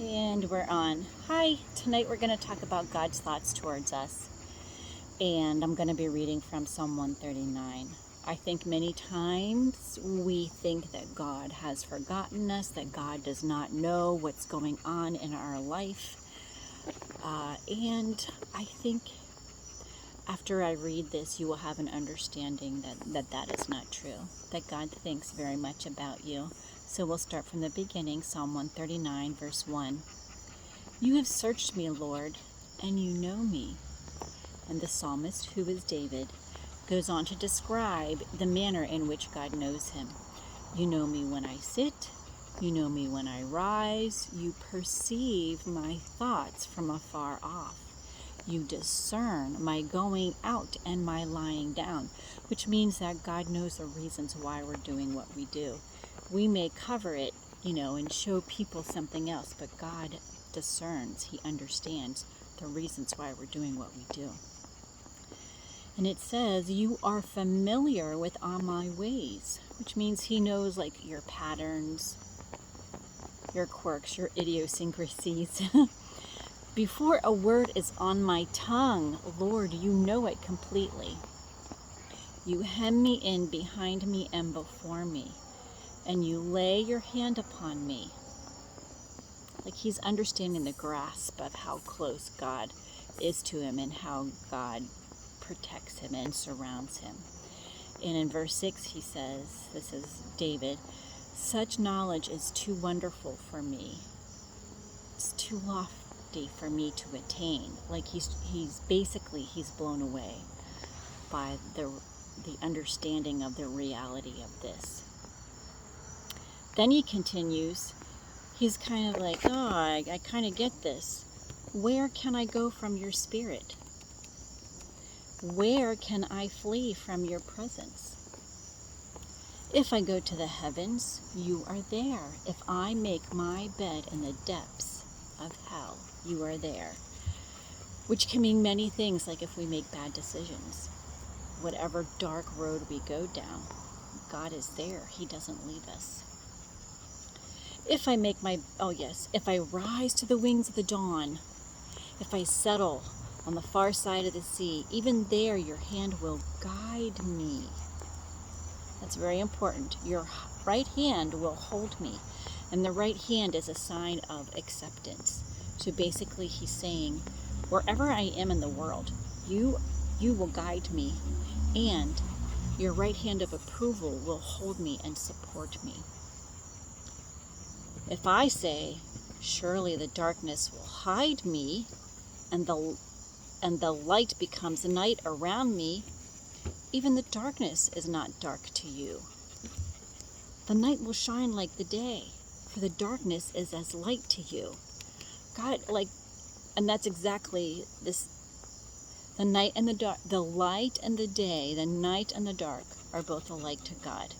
And we're on. Hi, tonight we're going to talk about God's thoughts towards us. And I'm going to be reading from Psalm 139. I think many times we think that God has forgotten us, that God does not know what's going on in our life. And I think after I read this, you will have an understanding that is not true, that God thinks very much about you. So we'll start from the beginning, Psalm 139, verse 1. You have searched me, Lord, and you know me. And the psalmist, who is David, goes on to describe the manner in which God knows him. You know me when I sit, you know me when I rise, you perceive my thoughts from afar off. You discern my going out and my lying down, which means that God knows the reasons why we're doing what we do. We may cover it, and show people something else, but God discerns, he understands the reasons why we're doing what we do. And it says, you are familiar with all my ways, which means he knows like your patterns, your quirks, your idiosyncrasies. Before a word is on my tongue, Lord, you know it completely. You hem me in behind me and before me, and you lay your hand upon me. Like he's understanding the grasp of how close God is to him and how God protects him and surrounds him. And in verse 6 he says, this is David, such knowledge is too wonderful for me. It's too lofty for me to attain. Like he's blown away by the understanding of the reality of this. Then he continues, he's kind of like, I kind of get this. Where can I go from your spirit? Where can I flee from your presence? If I go to the heavens, you are there. If I make my bed in the depths of hell, you are there. Which can mean many things, like if we make bad decisions. Whatever dark road we go down, God is there. He doesn't leave us. If I rise to the wings of the dawn, if I settle on the far side of the sea, even there your hand will guide me. That's very important. Your right hand will hold me. And the right hand is a sign of acceptance. So basically he's saying, wherever I am in the world, you will guide me, and your right hand of approval will hold me and support me. If I say, surely the darkness will hide me, and the light becomes night around me, even the darkness is not dark to you. The night will shine like the day, for the darkness is as light to you. God, and that's exactly this. The night and the dark, the light and the day, the night and the dark are both alike to God.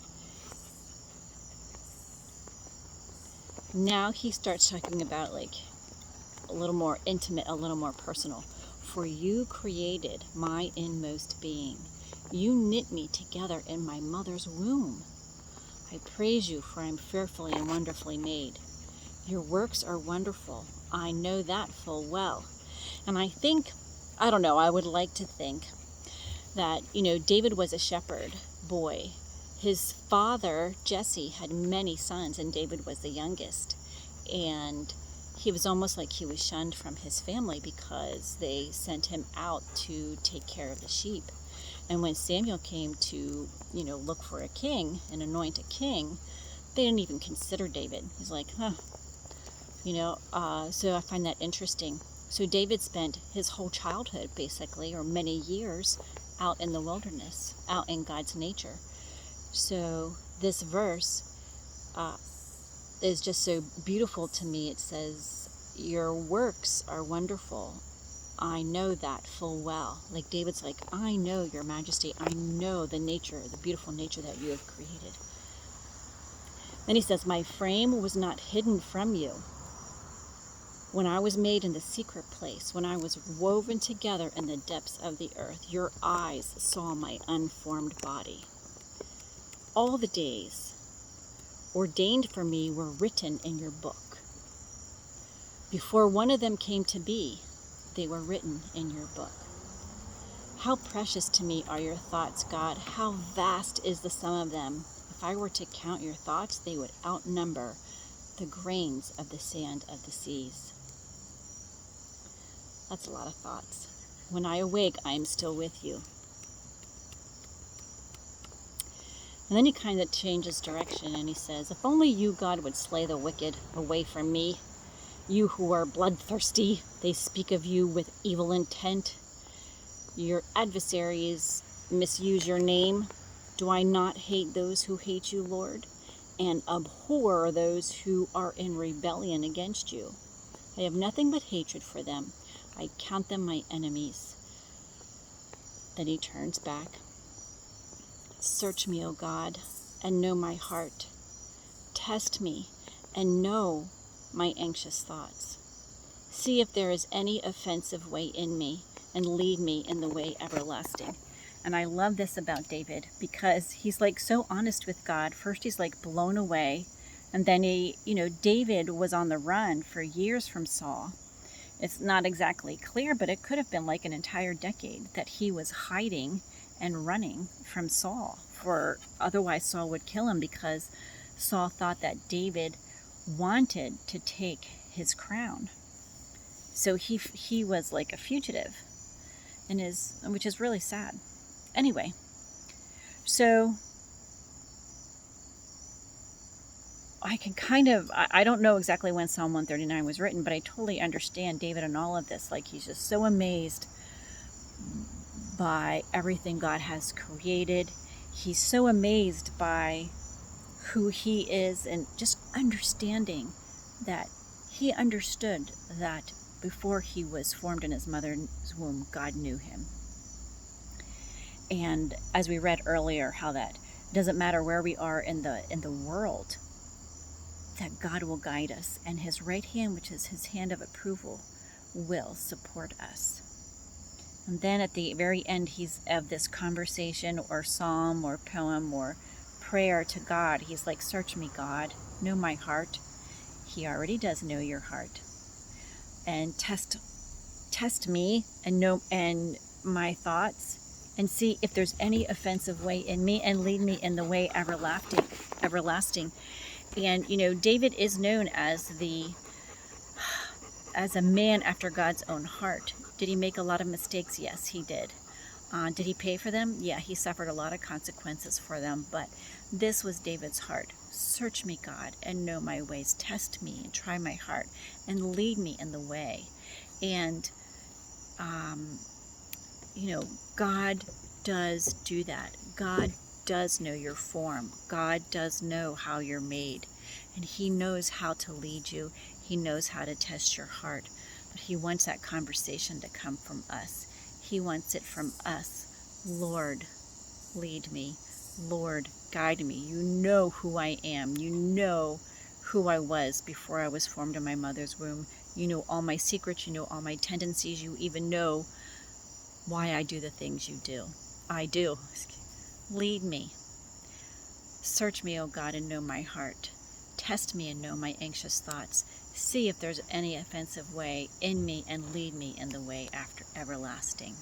Now he starts talking about a little more intimate, a little more personal. For you created my inmost being. You knit me together in my mother's womb. I praise you, for I am fearfully and wonderfully made. Your works are wonderful. I know that full well. And I would like to think that, David was a shepherd boy. His father, Jesse, had many sons, and David was the youngest. And he was almost like he was shunned from his family because they sent him out to take care of the sheep. And when Samuel came to, look for a king and anoint a king, they didn't even consider David. He's like, so I find that interesting. So David spent his whole childhood, basically, or many years, out in the wilderness, out in God's nature. So this verse is just so beautiful to me. It says, your works are wonderful. I know that full well. Like David's like, I know your majesty. I know the nature, the beautiful nature that you have created. Then he says, my frame was not hidden from you. When I was made in the secret place, when I was woven together in the depths of the earth, your eyes saw my unformed body. All the days ordained for me were written in your book. Before one of them came to be, they were written in your book. How precious to me are your thoughts, God. How vast is the sum of them. If I were to count your thoughts, they would outnumber the grains of the sand of the seas. That's a lot of thoughts. When I awake, I am still with you. And then he kind of changes direction and he says, if only you, God, would slay the wicked away from me. You who are bloodthirsty, they speak of you with evil intent. Your adversaries misuse your name. Do I not hate those who hate you, Lord, and abhor those who are in rebellion against you? I have nothing but hatred for them. I count them my enemies. Then he turns back. Search me, O God, and know my heart. Test me and know my anxious thoughts. See if there is any offensive way in me, and lead me in the way everlasting. And I love this about David because he's like so honest with God. First he's like blown away, and then David was on the run for years from Saul. It's not exactly clear, but it could have been like an entire decade that he was hiding and running from Saul, for otherwise Saul would kill him, because Saul thought that David wanted to take his crown. So he was like a fugitive, which is really sad. Anyway, so I don't know exactly when Psalm 139 was written, but I totally understand David and all of this. Like, he's just so amazed by everything God has created. He's so amazed by who he is, and just understanding that he understood that before he was formed in his mother's womb, God knew him. And as we read earlier, how that doesn't matter where we are in the world, that God will guide us, and his right hand, which is his hand of approval, will support us. And then at the very end of this conversation or psalm or poem or prayer to God, he's like, search me, God, know my heart. He already does know your heart. And test me and know and my thoughts, and see if there's any offensive way in me, and lead me in the way everlasting. And David is known as a man after God's own heart. Did he make a lot of mistakes? Yes, he did. Did he pay for them? Yeah, he suffered a lot of consequences for them, but this was David's heart. Search me, God, and know my ways. Test me and try my heart, and lead me in the way. And, God does do that. God does know your form. God does know how you're made, and he knows how to lead you. He knows how to test your heart, but he wants that conversation to come from us. He wants it from us. Lord, lead me. Lord, guide me. You know who I am. You know who I was before I was formed in my mother's womb. You know all my secrets. You know all my tendencies. You even know why I do the things you do. I do. Lead me. Search me, O God, and know my heart. Test me and know my anxious thoughts. See if there's any offensive way in me, and lead me in the way after everlasting.